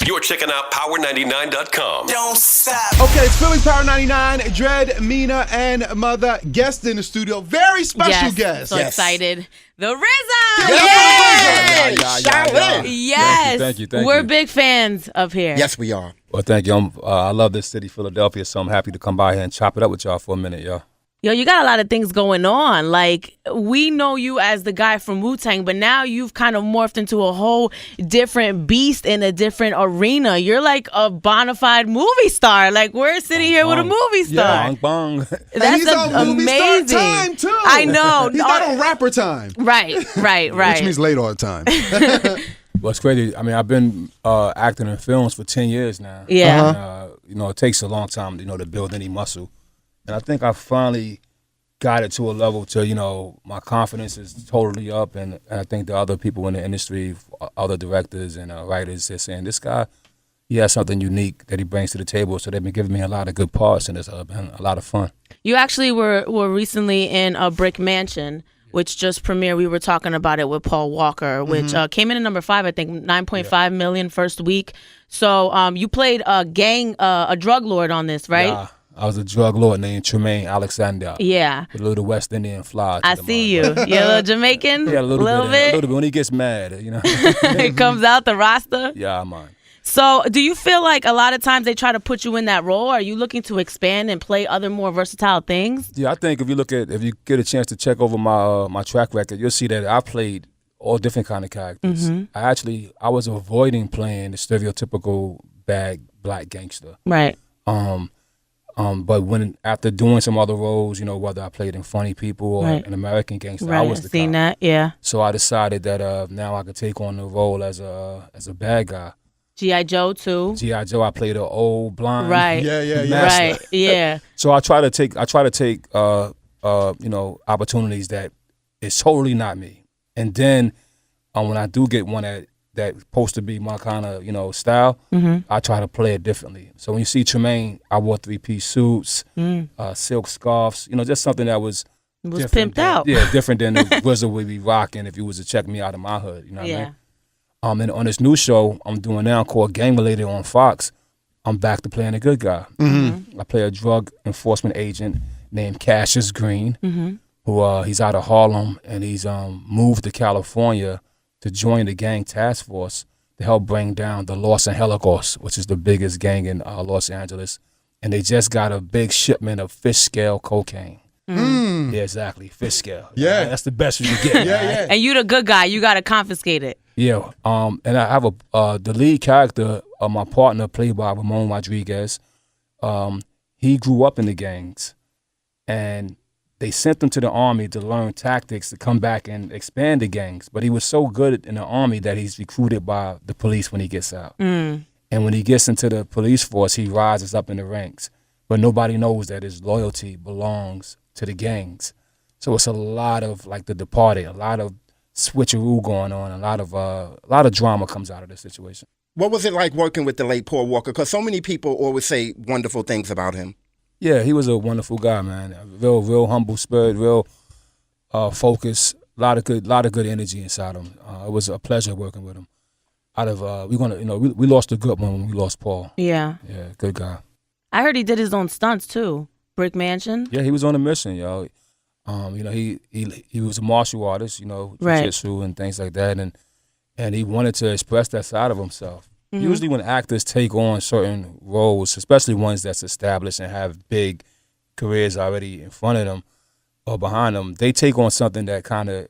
You're checking out Power99.com. Don't stop. Okay, it's Philly's Power 99. Dread, Mina, and Mother guest in the studio. Very special guest. So excited. The RZA. Yes. Thank you. We're big fans of here. Yes, we are. Well, thank you. I love this city, Philadelphia, so I'm happy to come by here and chop it up with y'all for a minute, y'all. Yo, you got a lot of things going on. Like, we know you as the guy from Wu-Tang, but now you've kind of morphed into a whole different beast in a different arena. You're like a bona fide movie star. Like, we're sitting here with a movie star. Yeah, bong. That's he's on movie amazing. star time, too. I know. He's not on rapper time. Right. Which means late all the time. Well, it's crazy. I mean, I've been acting in films for 10 years now. Yeah. And, it takes a long time, to build any muscle. And I think I finally got it to a level to, my confidence is totally up. And I think the other people in the industry, other directors and writers, they're saying, this guy, he has something unique that he brings to the table. So they've been giving me a lot of good parts, and it's been a lot of fun. You actually were recently in a Brick Mansion, which just premiered. We were talking about it with Paul Walker, which came in at number 5, I think, 9.5 million first week. So you played a drug lord on this, right? Yeah. I was a drug lord named Tremaine Alexander. Yeah. With a little West Indian fly. I see you. You're a little Jamaican? Yeah, a little bit. A little bit when he gets mad, It comes out the Rasta? Yeah, man. So do you feel like a lot of times they try to put you in that role? Are you looking to expand and play other more versatile things? Yeah, I think if you get a chance to check over my track record, you'll see that I played all different kind of characters. I was avoiding playing the stereotypical bad black gangster. Right. But after doing some other roles, whether I played in Funny People or an American Gangster, I was the seen cop. that, yeah. So I decided that now I could take on the role as a bad guy. G.I. Joe too. G.I. Joe, I played an old blind. Right. Yeah. master. Right. Yeah. So I try to take opportunities that is totally not me, and then when I do get one that's supposed to be my kind of, style, I try to play it differently. So when you see Tremaine, I wore 3-piece suits, silk scarves, just something that was pimped out. Yeah, different than the RZA would be rocking if you was to check me out of my hood, what I mean? And on this new show I'm doing now called Gang Related on Fox, I'm back to playing a good guy. I play a drug enforcement agent named Cassius Green, who he's out of Harlem, and he's moved to California to join the gang task force to help bring down the Los Angeles, which is the biggest gang in Los Angeles. And they just got a big shipment of fish scale cocaine. Yeah, exactly. Fish scale. Yeah. That's the best you can get. Yeah. And you the good guy. You got to confiscate it. Yeah. And I have the lead character of my partner, played by Ramon Rodriguez. He grew up in the gangs, and they sent him to the army to learn tactics to come back and expand the gangs. But he was so good in the army that he's recruited by the police when he gets out. And when he gets into the police force, he rises up in the ranks. But nobody knows that his loyalty belongs to the gangs. So it's a lot of like The Departed, a lot of switcheroo going on, a lot of drama comes out of this situation. What was it like working with the late Paul Walker? Because so many people always say wonderful things about him. Yeah, he was a wonderful guy, man. Real humble spirit, real focus. A lot of good energy inside him. It was a pleasure working with him. We lost a good one when we lost Paul. Yeah. Yeah, good guy. I heard he did his own stunts too. Brick Mansion. Yeah, he was on a mission, yo. He was a martial artist, jiu-jitsu and things like that, and he wanted to express that side of himself. Usually when actors take on certain roles, especially ones that's established and have big careers already in front of them or behind them, they take on something that kind of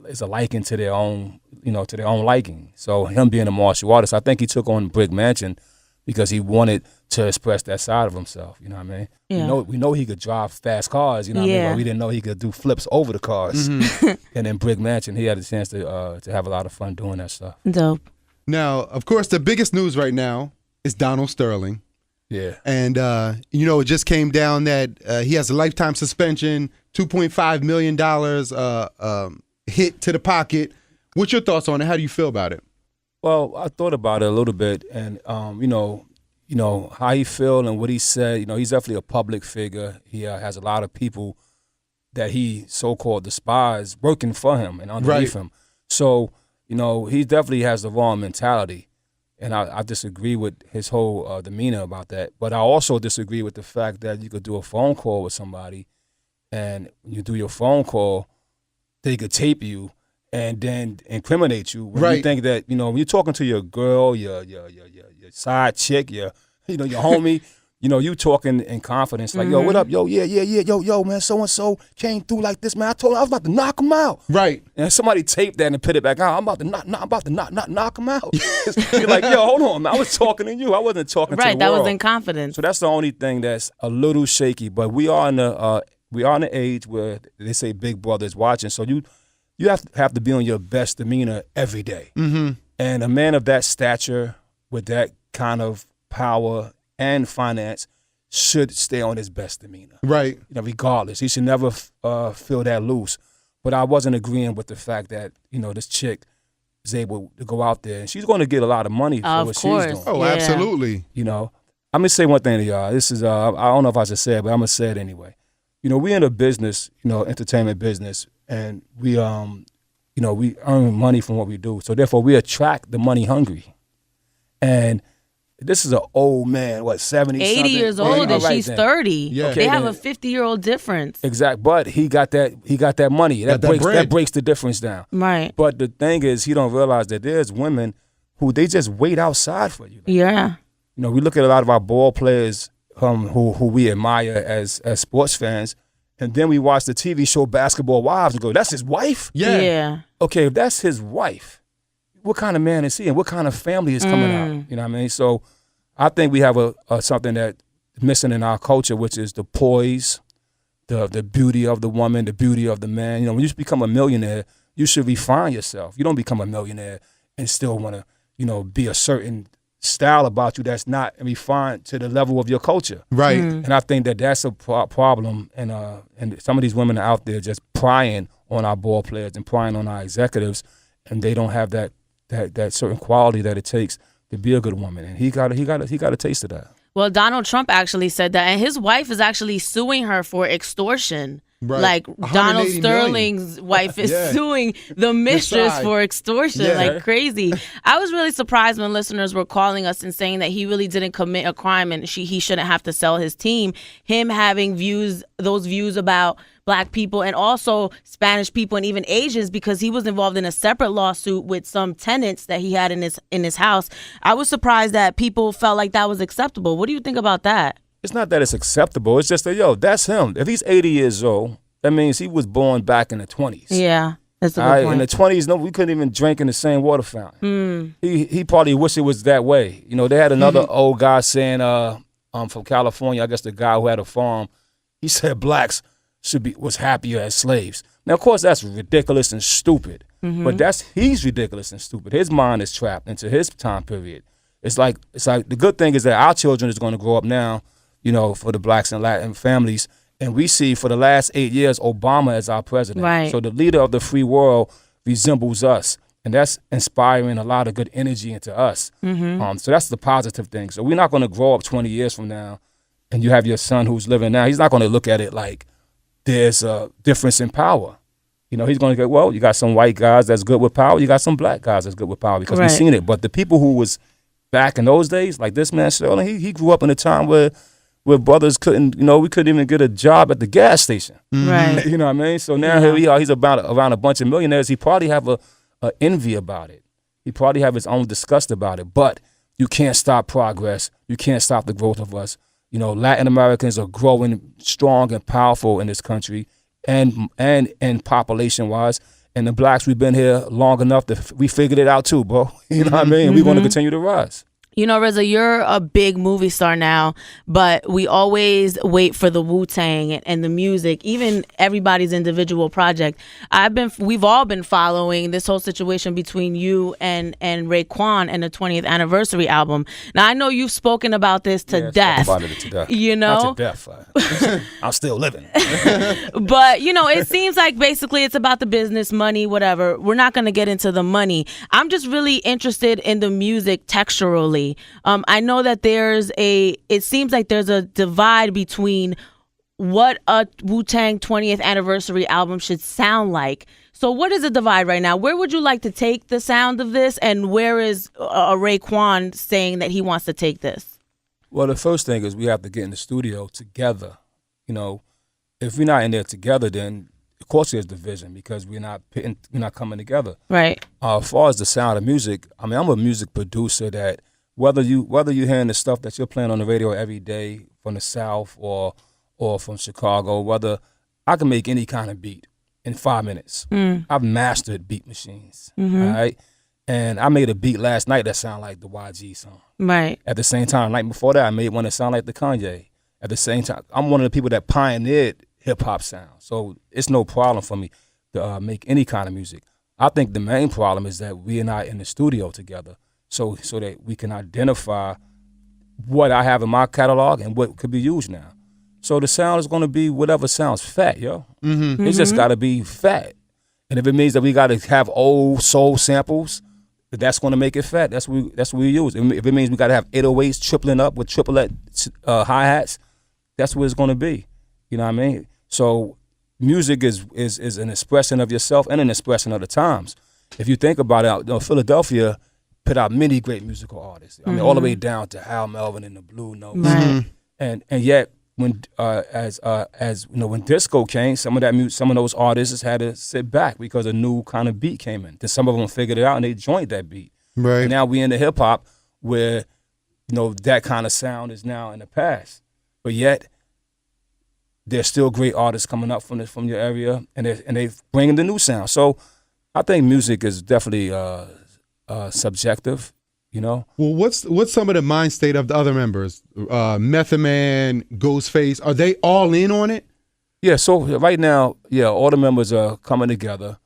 is a liking to their own, to their own liking. So him being a martial artist, I think he took on Brick Mansion because he wanted to express that side of himself. You know what I mean? Yeah. We know he could drive fast cars. You know what I mean? But we didn't know he could do flips over the cars. And in Brick Mansion, he had a chance to have a lot of fun doing that stuff. Dope. Now, of course, the biggest news right now is Donald Sterling. Yeah. And, it just came down that he has a lifetime suspension, $2.5 million hit to the pocket. What's your thoughts on it? How do you feel about it? Well, I thought about it a little bit, and how he feel and what he said. He's definitely a public figure. He has a lot of people that he so-called despise working for him and underneath him. So he definitely has the wrong mentality, And I disagree with his whole demeanor about that. But I also disagree with the fact that you could do a phone call with somebody, and you do your phone call, they could tape you and then incriminate you. When you think that, when you're talking to your girl, your side chick, your homie, you talking in confidence, like, yo, what up? Yo, yo, man, so-and-so came through like this, man. I told him I was about to knock him out. Right. And somebody taped that and put it back out. I'm about to knock him out. You're like, yo, hold on, man. I was talking to you. I wasn't talking to the world. Right, that was in confidence. So that's the only thing that's a little shaky. But we are in the age where they say Big Brother is watching. So you have to be on your best demeanor every day. Mm-hmm. And a man of that stature with that kind of power and finance should stay on his best demeanor. Right. Regardless. He should never feel that loose. But I wasn't agreeing with the fact that, this chick is able to go out there and she's going to get a lot of money for what she's doing. Oh, yeah. absolutely. I'm going to say one thing to y'all. This is, I don't know if I should say it, but I'm going to say it anyway. We in a business, entertainment business, and we earn money from what we do. So therefore we attract the money hungry. And this is an old man, 70 80 years old, and she's 30. Yeah. They have a 50-year-old difference. Exactly. But he got that money. That breaks the difference down. Right. But the thing is, he don't realize that there's women who they just wait outside for you. Yeah. We look at a lot of our ball players who we admire as sports fans, and then we watch the TV show Basketball Wives and go, that's his wife? Yeah. Okay, if that's his wife, what kind of man is he and what kind of family is coming out? You know what I mean? So I think we have something that missing in our culture, which is the poise, the beauty of the woman, the beauty of the man. When you become a millionaire, you should refine yourself. You don't become a millionaire and still want to, be a certain style about you that's not refined to the level of your culture. Right. And I think that that's a problem. And some of these women are out there just prying on our ball players and prying on our executives, and they don't have that certain quality that it takes to be a good woman. And he got a taste of that. Well, Donald Trump actually said that, and his wife is actually suing her for extortion. Right. Like Donald Sterling's wife is suing the mistress for extortion, like crazy. I was really surprised when listeners were calling us and saying that he really didn't commit a crime and he shouldn't have to sell his team. Him having those views about Black people and also Spanish people and even Asians, because he was involved in a separate lawsuit with some tenants that he had in his house. I was surprised that people felt like that was acceptable. What do you think about that? It's not that it's acceptable. It's just that, that's him. If he's 80 years old, that means he was born back in the 20s. Yeah, that's a good point. In the 20s, we couldn't even drink in the same water fountain. He probably wished it was that way. They had another old guy saying, from California, I guess the guy who had a farm, he said blacks was happier as slaves. Now, of course, that's ridiculous and stupid. But he's ridiculous and stupid. His mind is trapped into his time period. It's like the good thing is that our children is going to grow up now, for the blacks and Latin families. And we see for the last 8 years, Obama as our president. Right. So the leader of the free world resembles us. And that's inspiring a lot of good energy into us. So that's the positive thing. So we're not going to grow up 20 years from now and you have your son who's living now. He's not going to look at it like there's a difference in power. He's going to go, well, you got some white guys that's good with power. You got some black guys that's good with power because we've seen it. But the people who was back in those days, like this man Sterling, he grew up in a time where brothers couldn't, we couldn't even get a job at the gas station. Right. You know what I mean? So now here we are. He's around a bunch of millionaires. He probably have a envy about it. He probably have his own disgust about it. But you can't stop progress. You can't stop the growth of us. Latin Americans are growing strong and powerful in this country, and population wise. And the blacks, we've been here long enough that we figured it out too, bro. You know what I mean? And we're going to continue to rise. RZA, you're a big movie star now, but we always wait for the Wu-Tang and the music, even everybody's individual project. We've all been following this whole situation between you and Raekwon and the 20th anniversary album. Now, I know you've spoken about this to death. About it to death. Not to death. I'm still living. But, it seems like basically it's about the business, money, whatever. We're not going to get into the money. I'm just really interested in the music texturally. I know that it seems like there's a divide between what a Wu-Tang 20th anniversary album should sound like. So what is the divide right now? Where would you like to take the sound of this, and where is Raekwon saying that he wants to take this? Well, the first thing is we have to get in the studio together. You know, if we're not in there together, then of course there's division because we're not coming together. Right. As far as the sound of music, I mean, I'm a music producer that whether you're hearing the stuff that you're playing on the radio every day from the South or from Chicago, whether I can make any kind of beat in 5 minutes. I've mastered beat machines, all right? And I made a beat last night that sounded like the YG song. Right. At the same time, the night before that, I made one that sounded like the Kanye. At the same time, I'm one of the people that pioneered hip-hop sound. So it's no problem for me to make any kind of music. I think the main problem is that we are not in the studio together so that we can identify what I have in my catalog and what could be used now. So the sound is going to be whatever sounds fat, yo. It's just got to be fat. And if it means that we got to have old soul samples, that's going to make it fat. That's what we use. If it means we got to have 808s tripling up with triplet hi-hats, that's what it's going to be. You know what I mean? So music is an expression of yourself and an expression of the times. If you think about it, you know, Philadelphia put out many great musical artists. I mean, all the way down to Hal Melvin and the Blue Notes. Right. And yet, when as you know, when disco came, some of those artists had to sit back because a new kind of beat came in. Then some of them figured it out and they joined that beat. Right. And now we in the hip hop where, you know, that kind of sound is now in the past. But yet, there's still great artists coming up from your area, and they bringing the new sound. So I think music is definitely subjective. You know. Well, what's some of the mind state of the other members? Method Man, Ghostface, are they all in on it? Yeah. So right now, yeah, all the members are coming together,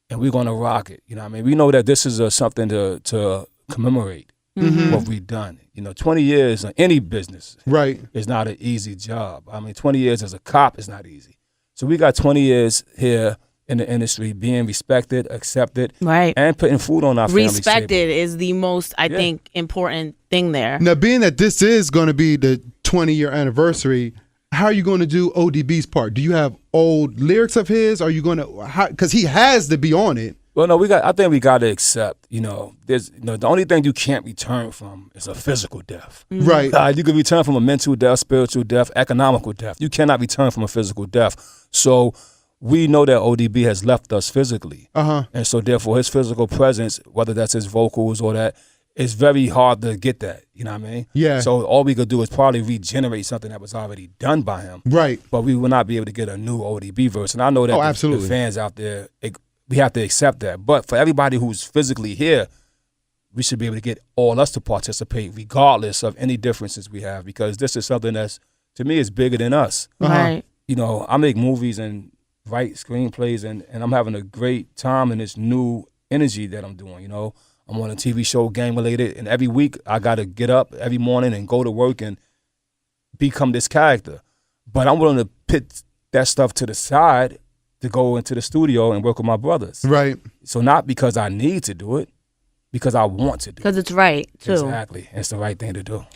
and we're gonna rock it. You know what I mean? We know that this is something to commemorate what we've done. You know, 20 years in any business, right, is not an easy job. I mean, 20 years as a cop is not easy. So we got 20 years here in the industry, being respected, accepted, right, and putting food on our family's respected table. is the most, I think, important thing there. Now, being that this is going to be the 20-year anniversary, how are you going to do ODB's part? Do you have old lyrics of his? Are you going to, because he has to be on it? Well, no, I think we got to accept, you know, the only thing you can't return from is a physical death. Right. You can return from a mental death, spiritual death, economical death. You cannot return from a physical death. So we know that ODB has left us physically. And so therefore his physical presence, whether that's his vocals or that, it's very hard to get that. You know what I mean? Yeah. So all we could do is probably regenerate something that was already done by him. Right. But we will not be able to get a new ODB verse. And I know that the fans out there, we have to accept that. But for everybody who's physically here, we should be able to get all us to participate regardless of any differences we have, because this is something that's, to me, is bigger than us. Right. You know, I make movies and write screenplays, and I'm having a great time in this new energy that I'm doing, you know. I'm on a TV show, Gang Related, and every week I got to get up every morning and go to work and become this character. But I'm willing to put that stuff to the side to go into the studio and work with my brothers. Right. So not because I need to do it, because I want to do it. Because it's right, too. Exactly. It's the right thing to do.